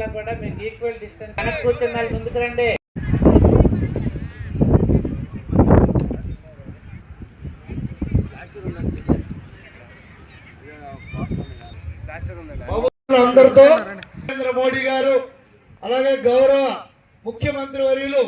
మహిళలు కూడా మీకు ఈక్వల్ డిస్టెన్స్ వెనక్కి కూర్చున్న వాళ్ళు ముందుకు రండి. అందరితో నరేంద్ర మోడీ గారు అలాగే గౌరవ ముఖ్యమంత్రి వర్యులు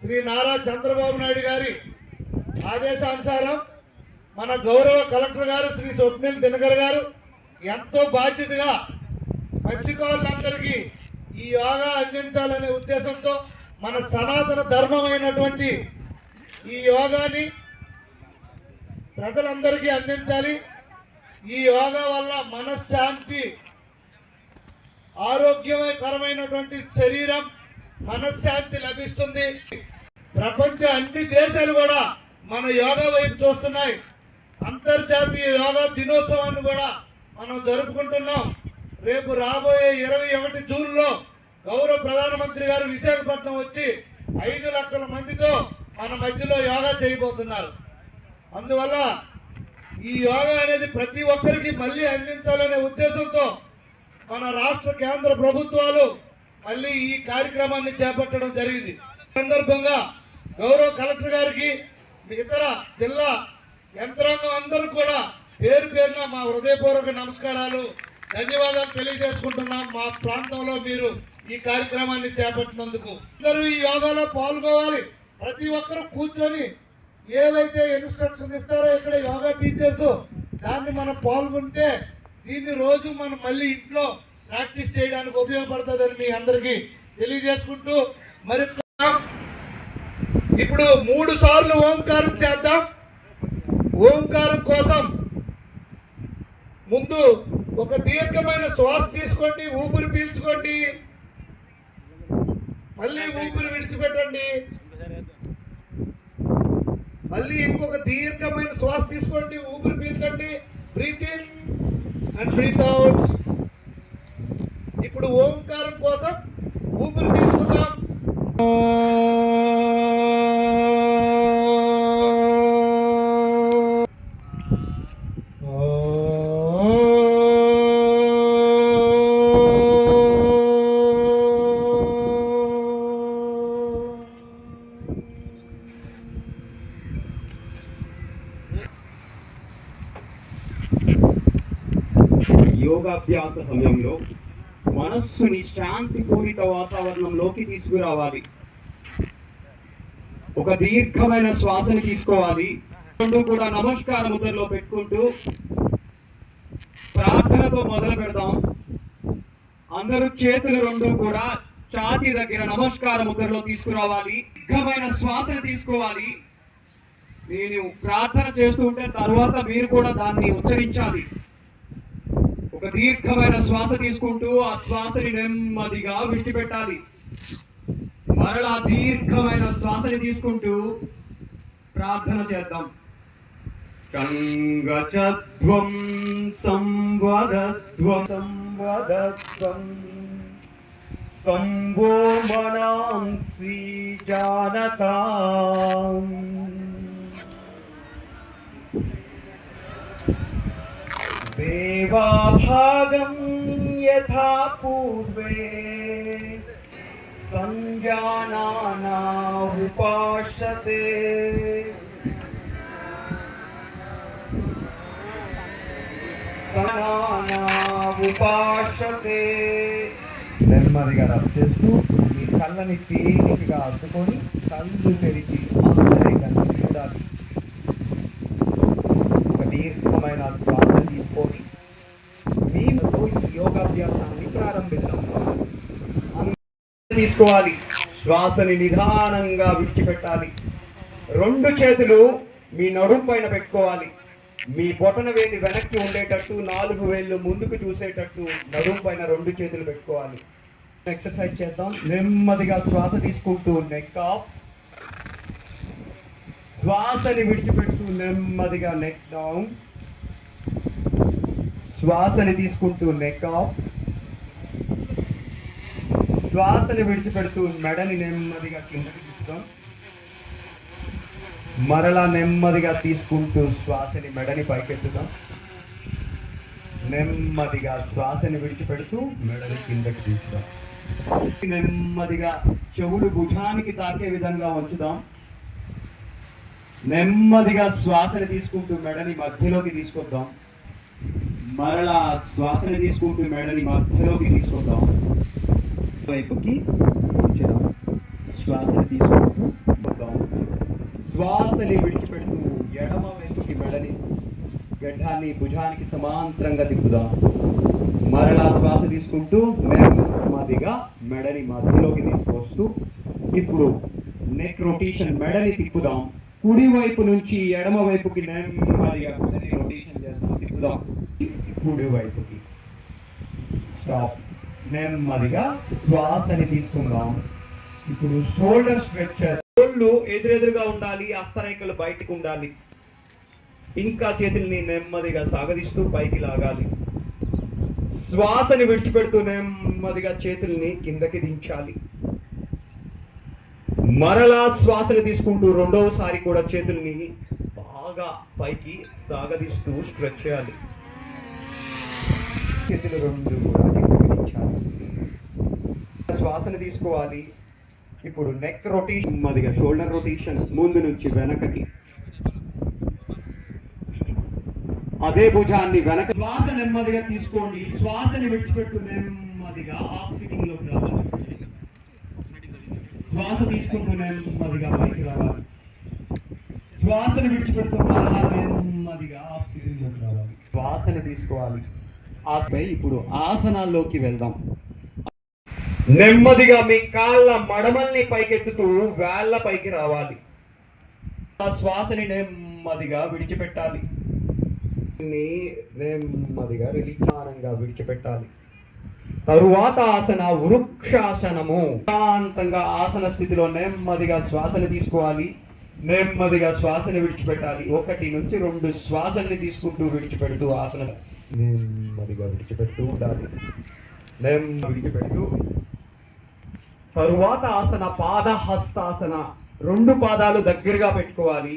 శ్రీ నారా చంద్రబాబు నాయుడు గారి ఆదేశానుసారం మన గౌరవ కలెక్టర్ గారు శ్రీ స్వప్నిల్ దినకర్ గారు ఎంతో బాధ్యతగా మత్స్యకారులందరికీ ఈ యోగా అందించాలనే ఉద్దేశంతో మన సనాతన ధర్మమైనటువంటి ఈ యోగాని ప్రజలందరికీ అందించాలి. ఈ యోగా వల్ల మనశ్శాంతి, ఆరోగ్యకరమైనటువంటి శరీరం, మనశ్శాంతి లభిస్తుంది. ప్రపంచ అన్ని దేశాలు కూడా మన యోగా వైపు చూస్తున్నాయి. అంతర్జాతీయ యోగా దినోత్సవాన్ని కూడా మనం జరుపుకుంటున్నాం. రేపు రాబోయే 21 జూన్లో గౌరవ ప్రధానమంత్రి గారు విశాఖపట్నం వచ్చి 5 లక్షల మందితో మన మధ్యలో యోగా చేయబోతున్నారు. అందువల్ల ఈ యోగా అనేది ప్రతి ఒక్కరికి మళ్ళీ అందించాలనే ఉద్దేశంతో మన రాష్ట్ర కేంద్ర ప్రభుత్వాలు మళ్ళీ ఈ కార్యక్రమాన్ని చేపట్టడం జరిగింది. సందర్భంగా గౌరవ కలెక్టర్ గారికి, ఇతర జిల్లా యంత్రాంగం అందరూ కూడా పేరు పేరున మా హృదయపూర్వక నమస్కారాలు, ధన్యవాదాలు తెలియజేసుకుంటున్నాం. మా ప్రాంతంలో మీరు ఈ కార్యక్రమాన్ని చేపట్టినందుకు అందరూ ఈ యోగాలో పాల్గొవాలి. ప్రతి ఒక్కరూ కూర్చొని ఏవైతే ఇన్స్ట్రక్షన్ ఇస్తారో ఇక్కడ యోగా టీచర్స్, దాన్ని మనం పాల్గొంటే దీన్ని రోజు మనం మళ్ళీ ఇంట్లో ప్రాక్టీస్ చేయడానికి ఉపయోగపడుతుందని మీ అందరికీ తెలియజేసుకుంటూ, మరి ఇప్పుడు 3 సార్లు ఓంకారం చేద్దాం. ఓంకారం కోసం ముందు ఒక దీర్ఘమైన శ్వాస తీసుకోండి, ఊపిరి పీల్చుకోండి, మళ్ళీ ఊపిరి విడిచిపెట్టండి, మళ్ళీ ఇంకొక దీర్ఘమైన శ్వాస తీసుకోండి, ఊపిరి పీల్చండి, breathe in and breathe out. ఇప్పుడు ఓంకారం కోసం ఊపిరి తీసుకుందాం. యోగాభ్యాస సమయంలో మనస్సుని శాంతిపూరిత వాతావరణంలోకి తీసుకురావాలి. ఒక దీర్ఘమైన శ్వాసని తీసుకోవాలి. రెండు కూడా నమస్కార ముద్రలో పెట్టుకుంటూ ప్రార్థనతో మొదలు పెడదాం. అందరూ చేతులు రెండు కూడా ఛాతీ దగ్గర నమస్కార ముద్రలో తీసుకురావాలి. దీర్ఘమైన శ్వాసని తీసుకోవాలి. నేను ప్రార్థన చేస్తూ ఉంటే తర్వాత మీరు కూడా దాన్ని ఉచ్చరించాలి. ఒక దీర్ఘమైన శ్వాస తీసుకుంటూ ఆ శ్వాసని నెమ్మదిగా విడిచిపెట్టాలి. మరలా దీర్ఘమైన శ్వాసని తీసుకుంటూ ప్రార్థన చేద్దాం. కంగచధ్వం సంవదధ్వం సంవదధ్వం సంభో మనాంసి జానతాం దేవాభాగం యథా పూర్వే సంజానానా ఉపాసతే ఉపాసతే. నెమ్మదిగా రబ్ చేస్తూ మీ కళ్ళని తేలికగా అద్దుకొని కళ్ళు తెరిచి ఆశ్చర్యంగా చూడాలి. ఒక దీర్ఘమైన శ్వాస తీసుకొని మీతో ఈ యోగాభ్యాసాన్ని ప్రారంభిద్దాం. తీసుకోవాలి. శ్వాసని నిదానంగా విడిచిపెట్టాలి. 2 చేతులు మీ నడుము పైన పెట్టుకోవాలి. మీ బొటన వేలు వెనక్కి ఉండేటట్టు, 4 వేళ్ళు ముందుకు చూసేటట్టు నడుము పైన 2 చేతులు పెట్టుకోవాలి. ఎక్సర్సైజ్ చేద్దాం. నెమ్మదిగా శ్వాస తీసుకుంటూ నెక్ ఆఫ్, శ్వాసని విడిచిపెడుతూ నెమ్మదిగా నెక్ డౌన్, శ్వాసని తీసుకుంటూ నెక్ ఆఫ్, శ్వాసని విడిచిపెడుతూ మెడని నెమ్మదిగా కిందకి తీసుకోం. మరలా నెమ్మదిగా తీసుకుంటూ శ్వాసని మెడని పైకెత్తుతాం. నెమ్మదిగా శ్వాసని విడిచిపెడుతూ మెడని కిందకి తీస్తాం. నెమ్మదిగా చెవులు భుజానికి తాకే విధంగా ఉంచుదాం. నెమ్మదిగా శ్వాసని తీసుకుంటూ మెడని మధ్యలోకి తీసుకొద్దాం. మరలా శ్వాసని తీసుకుంటూ మెడని మధ్యలోకి తీసుకొద్దాం. వైపుకి ఉంచుదాం. శ్వాసని తీసుకుంటూ వద్దాం. శ్వాసని విడిచిపెడుతూ ఎడమ వైపుకి మెడని గడ్డాన్ని భుజానికి సమాంతరంగా తిప్పుదాం. మరలా శ్వాస తీసుకుంటూ నెమ్మదిగా మెడని మధ్యలోకి తీసుకొస్తూ ఇప్పుడు నెక్ రొటేషన్ మెడని తిప్పుదాం. కుడి వైపు నుంచి ఎడమ వైపుకి నెమ్మదిగా మెడని రొటేషన్ చేస్తాం. తిప్పుదాం. కుడి వైపుకి స్టాప్. నెమ్మదిగా శ్వాసని తీసుకుందాం. ఇప్పుడు షోల్డర్ స్ట్రెచర్. కోళ్ళు ఎదురెదురుగా ఉండాలి, హస్తరేఖలు బయటకు ఉండాలి. ఇంకా చేతుల్ని నెమ్మదిగా సాగదీస్తూ పైకి లాగాలి. శ్వాసని విడిచిపెడుతూ నెమ్మదిగా చేతుల్ని కిందకి దించాలి. మరలా శ్వాసని తీసుకుంటూ రెండవసారి కూడా చేతుల్ని బాగా పైకి సాగదీస్తూ స్ట్రెచ్ చేయాలి. చేతులు రెండు కూడా కిందకి దించాలి. శ్వాసని తీసుకోవాలి. ఇప్పుడు నెక్ రొటేషన్, నెమ్మదిగా షోల్డర్ రొటేషన్, ముందు నుంచి వెనకకి. అదే భుజాన్ని వెనక. శ్వాస నెమ్మదిగా తీసుకోండి. శ్వాసని విడిచిపెట్టు నెమ్మదిగా ఆక్సిజన్ లోకి రావాలి. శ్వాస తీసుకుంటూ నెమ్మదిగా పైకి రావాలి. శ్వాసని విడిచిపెడుతూ నెమ్మదిగా ఆక్సిజన్ లోకి రావాలి. శ్వాసని తీసుకోవాలి. ఆపై ఇప్పుడు ఆసనాల్లోకి వెళ్దాం. నెమ్మదిగా మీ కాళ్ళ మడమల్ని పైకెత్తుతూ వేళ్ళ పైకి రావాలి. ఆ శ్వాసని నెమ్మదిగా విడిచిపెట్టాలి. నెమ్మదిగా రిలీజానంగా విడిచిపెట్టాలి. తరువాత ఆసన వృక్షాసనము. శాంతంగా ఆసన స్థితిలో నెమ్మదిగా శ్వాసని తీసుకోవాలి. నెమ్మదిగా శ్వాసని విడిచిపెట్టాలి. 1 నుంచి 2 శ్వాసల్ని తీసుకుంటూ విడిచిపెడుతూ ఆసన నెమ్మదిగా విడిచిపెడుతూ ఉండాలి. విడిచిపెడుతూ తరువాత ఆసన పాదహస్తాసన. 2 పాదాలు దగ్గరగా పెట్టుకోవాలి.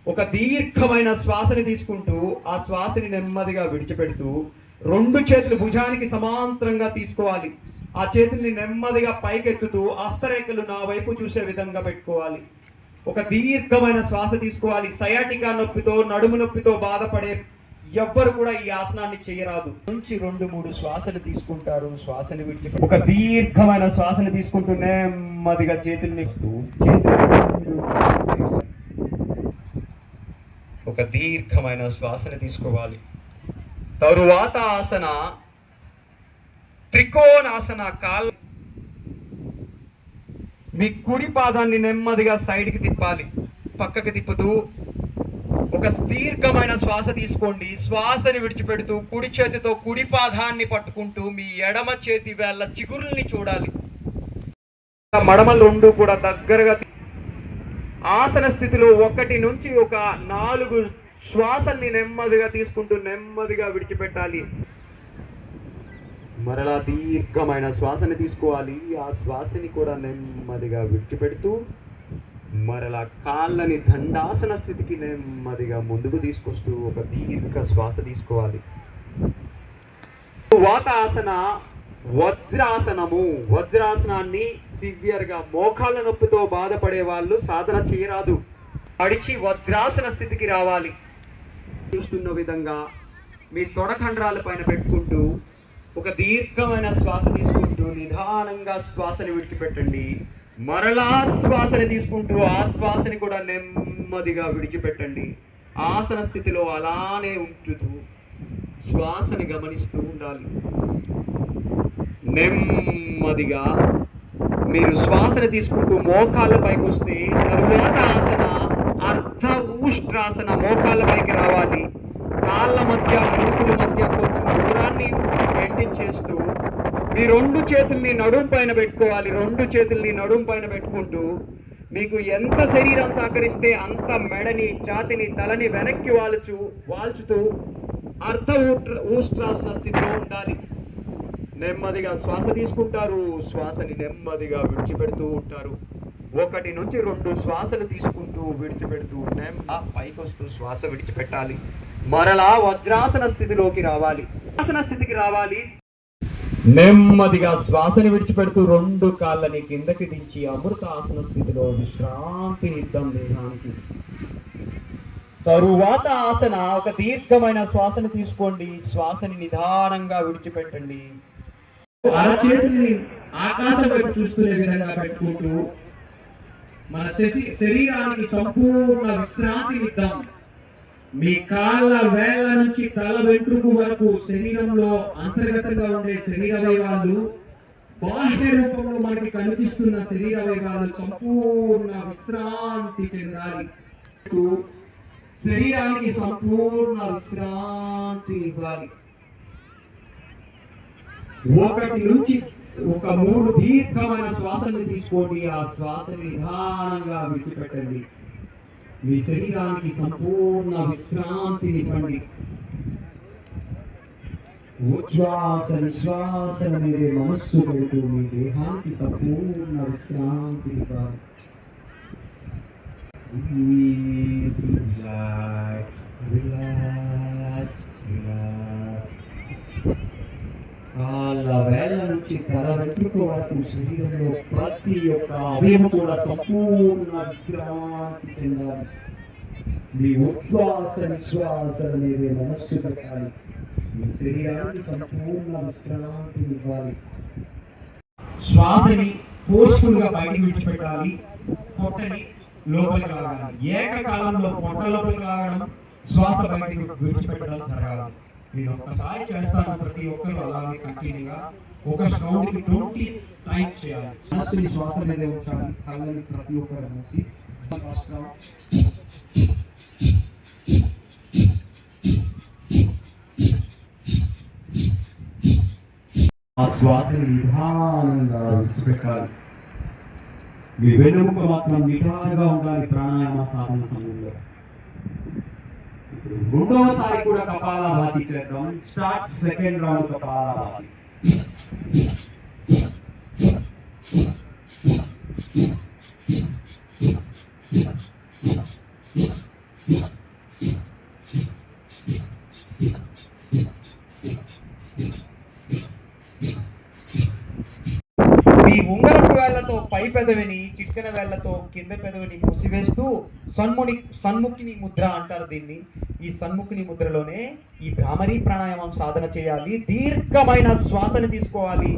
ఒక దీర్ఘమైన శ్వాసని తీసుకుంటూ ఆ శ్వాసని నెమ్మదిగా విడిచిపెడుతూ 2 చేతులు భుజానికి సమాంతరంగా తీసుకోవాలి. ఆ చేతుల్ని నెమ్మదిగా పైకెత్తుతూ హస్తరేఖలు నా వైపు చూసే విధంగా పెట్టుకోవాలి. ఒక దీర్ఘమైన శ్వాస తీసుకోవాలి. సయాటికా నొప్పితో, నడుము నొప్పితో బాధపడే ఎవ్వరు కూడా ఈ ఆసనాన్ని చేయరాదు. నుంచి 2-3 శ్వాసలు తీసుకుంటారు. శ్వాసని విడిచిపెట్టి ఒక దీర్ఘమైన శ్వాసని తీసుకుంటూ నెమ్మదిగా చేతుల్ని ఒక దీర్ఘమైన శ్వాసని తీసుకోవాలి. తరువాత ఆసన త్రికోణాసన. కాళ్ళ మీ కుడి పాదాన్ని నెమ్మదిగా సైడ్కి తిప్పాలి. పక్కకి తిప్పుతూ ఒక దీర్ఘమైన శ్వాస తీసుకోండి. శ్వాసని విడిచిపెడుతూ కుడి చేతితో కుడి పాదాన్ని పట్టుకుంటూ మీ ఎడమ చేతి వేళ్ళ చిగురుల్ని చూడాలి. మడమలు 2 కూడా దగ్గరగా. ఆసన స్థితిలో 1 నుంచి 4 శ్వాసల్ని నెమ్మదిగా తీసుకుంటూ నెమ్మదిగా విడిచిపెట్టాలి. మరలా దీర్ఘమైన శ్వాసని తీసుకోవాలి. ఆ శ్వాసని కూడా నెమ్మదిగా విడిచిపెడుతూ మరలా కాళ్ళని దండాసన స్థితికి నెమ్మదిగా ముందుకు తీసుకొస్తూ ఒక దీర్ఘ శ్వాస తీసుకోవాలి. తరువాత ఆసన వజ్రాసనము. వజ్రాసనాన్ని సివియర్గా మోకాళ్ళ నొప్పితో బాధపడే వాళ్ళు సాధన చేయరాదు. అడిచి వజ్రాసన స్థితికి రావాలి. చూస్తున్న విధంగా మీ తొడకండ్రాల పైన పెట్టుకుంటూ ఒక దీర్ఘమైన శ్వాస తీసుకుంటూ నిదానంగా శ్వాసని విడిచిపెట్టండి. మరలా శ్వాసని తీసుకుంటూ ఆ శ్వాసని కూడా నెమ్మదిగా విడిచిపెట్టండి. ఆసన స్థితిలో అలానే ఉంచుతూ శ్వాసని గమనిస్తూ ఉండాలి. నెమ్మదిగా మీరు శ్వాసని తీసుకుంటూ మోకాళ్ళ పైకి వస్తే తరువాత ఆసన అర్ధ ఊష్ట్రాసన. మోకాళ్ళ పైకి రావాలి. కాళ్ళ మధ్య ముడుకుల మధ్య కొంచెం దూరాన్ని మెయింటైన్ చేస్తూ మీ 2 చేతుల్ని నడుం పైన పెట్టుకోవాలి. 2 చేతుల్ని నడుం పైన పెట్టుకుంటూ మీకు ఎంత శరీరం సహకరిస్తే అంత మెడని, ఛాతిని, తలని వెనక్కి వాల్చుతూ అర్ధ ఊష్ట్రాసన స్థితిలో ఉండాలి. నెమ్మదిగా శ్వాస తీసుకుంటారు. శ్వాసని నెమ్మదిగా విడిచిపెడుతూ ఉంటారు. 1 నుంచి 2 శ్వాసలు తీసుకుంటూ విడిచిపెడుతూ పైకి వస్తూ శ్వాస విడిచిపెట్టాలి. మరలా వజ్రాసన స్థితిలోకి రావాలి. ఆసన స్థితికి రావాలి. నెమ్మదిగా శ్వాసని విడిచిపెడుతూ రెండు కాళ్ళని కిందకి దించి అమృతాసన స్థితిలో విశ్రాంతినిద్దాం దేహానికి. తరువాత ఆసన ఒక దీర్ఘమైన శ్వాసను తీసుకోండి. శ్వాసని నిదానంగా విడిచిపెట్టండి. అరచేతుల్ని ఆకాశం వైపు చూస్తున్న విధంగా పెట్టుకుంటూ మన శరీరానికి సంపూర్ణ విశ్రాంతినిద్దాం. మీ కాళ్ళ వేళ్ల నుంచి తల వెంట్రుకు వరకు శరీరంలో అంతర్గతంగా ఉండే శరీరావయవాలు, బాహ్య రూపంలో మనకి కనిపిస్తున్న శరీరావయవాలు సంపూర్ణ విశ్రాంతి చెందాలి. శరీరానికి సంపూర్ణ విశ్రాంతి ఇవ్వాలి. 1 నుంచి 3 దీర్ఘమైన శ్వాసలు తీసుకోండి. ఆ శ్వాసని నిదానంగా విడిచిపెట్టండి. మీ శరీరానికి సంపూర్ణ విశ్రాంతినివ్వండి. ఉచ్ఛ్వాస నిశ్వాస అనేది మనస్సు పెడుతూ మీ దేహానికి సంపూర్ణ విశ్రాంతినివ్వాలి. Relax relax relax. కాళ్ళ వేళ్ళ నుంచి తల వెంట్రుక వరకు శరీరంలో ప్రతి ఒక్క అవయవం కూడా సంపూర్ణ విశ్రాంతి చెందాలి. మీ ఉచ్ఛ్వాస నిశ్వాస అనేది మనస్సు పెట్టాలి. మీ శరీరానికి సంపూర్ణ విశ్రాంతి ఇవ్వాలి. శ్వాసని ఫోర్స్ఫుల్ గా బయటికి విడిచిపెట్టాలి. పొట్టని లోపలికి లాగాలి. ఏకకాలంలో పొట్ట లోపలికి లాగడం, శ్వాస బయటికి విడిచిపెట్టడం జరగాలి. నేను ఒక్కసారి చేస్తాను. ప్రతి ఒక్కరు అలాగే కంటిన్యూగా ఒక రౌండ్ కి 20 టైం చేయాలి. మనస్సుని శ్వాస మీద ఉంచాలి. కళ్ళని ప్రతి ఒక్కరు మూసి ఆ శ్వాసని నిదానంగా విడిచిపెట్టాలి. మీ వెన్నుముక మాత్రం నిటారుగా ఉండాలి ప్రాణాయామ సాధన సమయంలో. రెండవసారి కూడా కపాలభాతి చేద్దాం. Start second round kapalabhati. మీ ఉంగరపు వేళ్లతో పై పెదవిని, చిట్కన వేళ్లతో కింద పెదవిని మూసివేస్తూ సన్ముఖిని ముద్ర అంటారు దీన్ని. ఈ సన్ముఖిని ముద్రలోనే ఈ భ్రామరీ ప్రాణాయామం సాధన చేయాలి. దీర్ఘమైన శ్వాసని తీసుకోవాలి.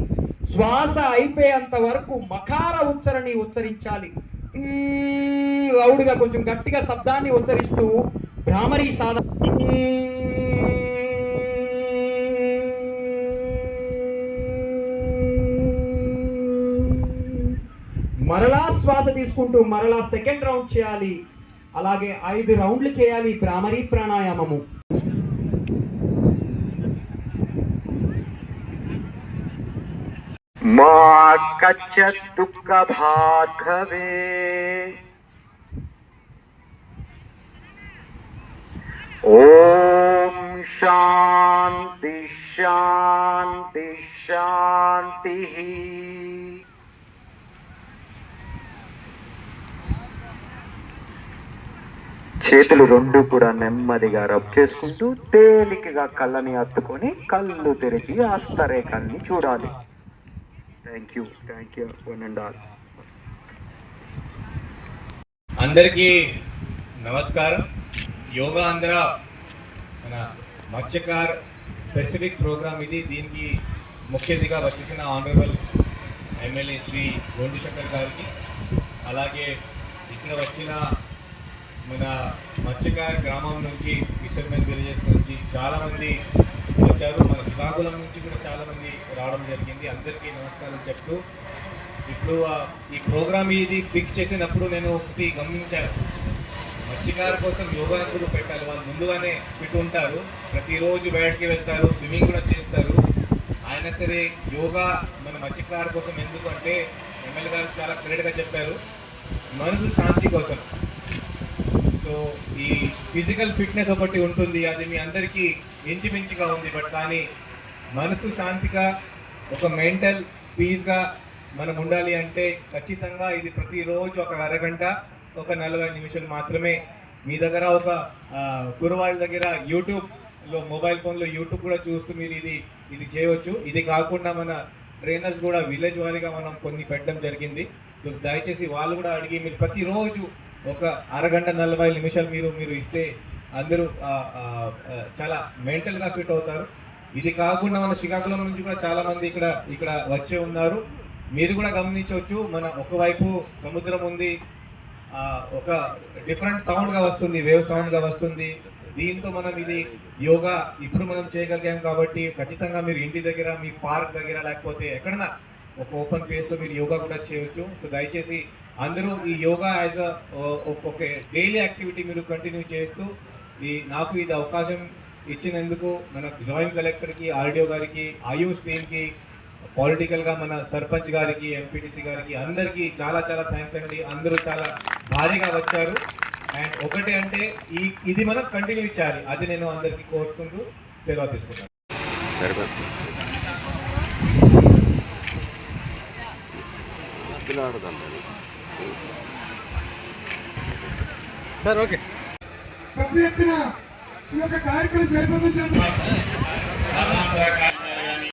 శ్వాస అయిపోయేంత వరకు మకార ఉచ్చరణని ఉచ్చరించాలి. లౌడ్గా కొంచెం గట్టిగా శబ్దాన్ని ఉచ్చరిస్తూ భ్రామరీ సాధన. మరలా శ్వాస తీసుకుంటూ మరలా సెకండ్ రౌండ్ చేయాలి. అలాగే 5 రౌండ్లు చేయాలి భ్రామరీ ప్రాణాయామము. మా కచ్చ దుఃఖ భార్గవే ఓం శాంతి శాంతి శాంతి. చేతులు 2 కూడా నెమ్మదిగా రబ్ చేసుకుంటూ తేలికగా కళ్ళని అత్తుకొని కళ్ళు తెరిచి హస్తరేఖల్ని చూడాలి. Thank you one and all. అందరికీ నమస్కారం. యోగా ఆంధ్ర మన మత్స్యకార్ స్పెసిఫిక్ ప్రోగ్రామ్ ఇది. దీనికి ముఖ్య అతిథిగా వచ్చేసిన ఆనరబుల్ ఎమ్మెల్యే శ్రీ గోండి శంకర్ గారికి, అలాగే ఇక్కడ వచ్చిన మన మత్స్యకార్ గ్రామం నుంచి, ఫిషర్మెన్ విలేజెస్ నుంచి చాలామంది వచ్చారు. మన శ్రీకాకుళం నుంచి కూడా చాలామంది రావడం జరిగింది. అందరికీ నమస్కారం చెప్తూ, ఇప్పుడు ఈ ప్రోగ్రామ్ ఇది పిక్ చేసినప్పుడు నేను ఒకటి గమనించాను. మత్స్యకారు కోసం యోగా కూడా పెట్టాలి. వాళ్ళు ముందుగానే ఫిట్ ఉంటారు, ప్రతిరోజు బయటకి వెళ్తారు, స్విమ్మింగ్ కూడా చేస్తారు. అయినా సరే యోగా మన మత్స్యకారు కోసం ఎందుకు అంటే ఎమ్మెల్యే గారు చాలా క్లియర్గా చెప్పారు, మనసు శాంతి కోసం. సో ఈ ఫిజికల్ ఫిట్నెస్ ఒకటి ఉంటుంది, అది మీ అందరికీ ఇంచుమించుగా ఉంది. బట్ కానీ మనసు శాంతిగా, ఒక మెంటల్ పీస్గా మనం ఉండాలి అంటే ఖచ్చితంగా ఇది ప్రతిరోజు ఒక అరగంట, ఒక 40 నిమిషాలు మాత్రమే. మీ దగ్గర ఒక గురువాళ్ళ దగ్గర యూట్యూబ్ మొబైల్ ఫోన్లో యూట్యూబ్ కూడా చూస్తూ మీరు ఇది చేయవచ్చు. ఇది కాకుండా మన ట్రైనర్స్ కూడా విలేజ్ వారీగా మనం కొన్ని పెట్టడం జరిగింది. సో దయచేసి వాళ్ళు కూడా అడిగి మీరు ప్రతిరోజు ఒక అరగంట 40 నిమిషాలు మీరు ఇస్తే అందరూ చాలా మెంటల్గా ఫిట్ అవుతారు. ఇది కాకుండా మన శ్రీకాకుళం నుంచి కూడా చాలా మంది ఇక్కడ వచ్చే ఉన్నారు. మీరు కూడా గమనించవచ్చు, మన ఒకవైపు సముద్రం ఉంది, ఒక డిఫరెంట్ సౌండ్గా వస్తుంది, వేవ్ సౌండ్గా వస్తుంది. దీంతో మనం ఇది యోగా ఇప్పుడు మనం చేయగలిగాం కాబట్టి ఖచ్చితంగా మీరు ఇంటి దగ్గర, మీ పార్క్ దగ్గర, లేకపోతే ఎక్కడన్నా ఒక ఓపెన్ ప్లేస్లో మీరు యోగా కూడా చేయవచ్చు. సో దయచేసి అందరూ ఈ యోగా యాజ్ ఒక డైలీ యాక్టివిటీ మీరు కంటిన్యూ చేస్తూ నాకు ఇది అవకాశం ఇచ్చినందుకు మన జాయింట్ కలెక్టర్కి, ఆర్డీఓ గారికి, ఆయుష్ టీమ్కి, పొలిటికల్గా మన సర్పంచ్ గారికి, ఎంపీటీసీ గారికి అందరికీ చాలా చాలా థ్యాంక్స్ అండి. అందరూ చాలా భారీగా వచ్చారు. అండ్ ఒకటి అంటే ఇది మనం కంటిన్యూ ఇచ్చాలి, అది నేను అందరికీ కోరుకుంటూ సెలవు తీసుకుంటాను. Sir okay. పెద్ద ఎత్తున ఈ యొక్క కార్యక్రమం జరపడం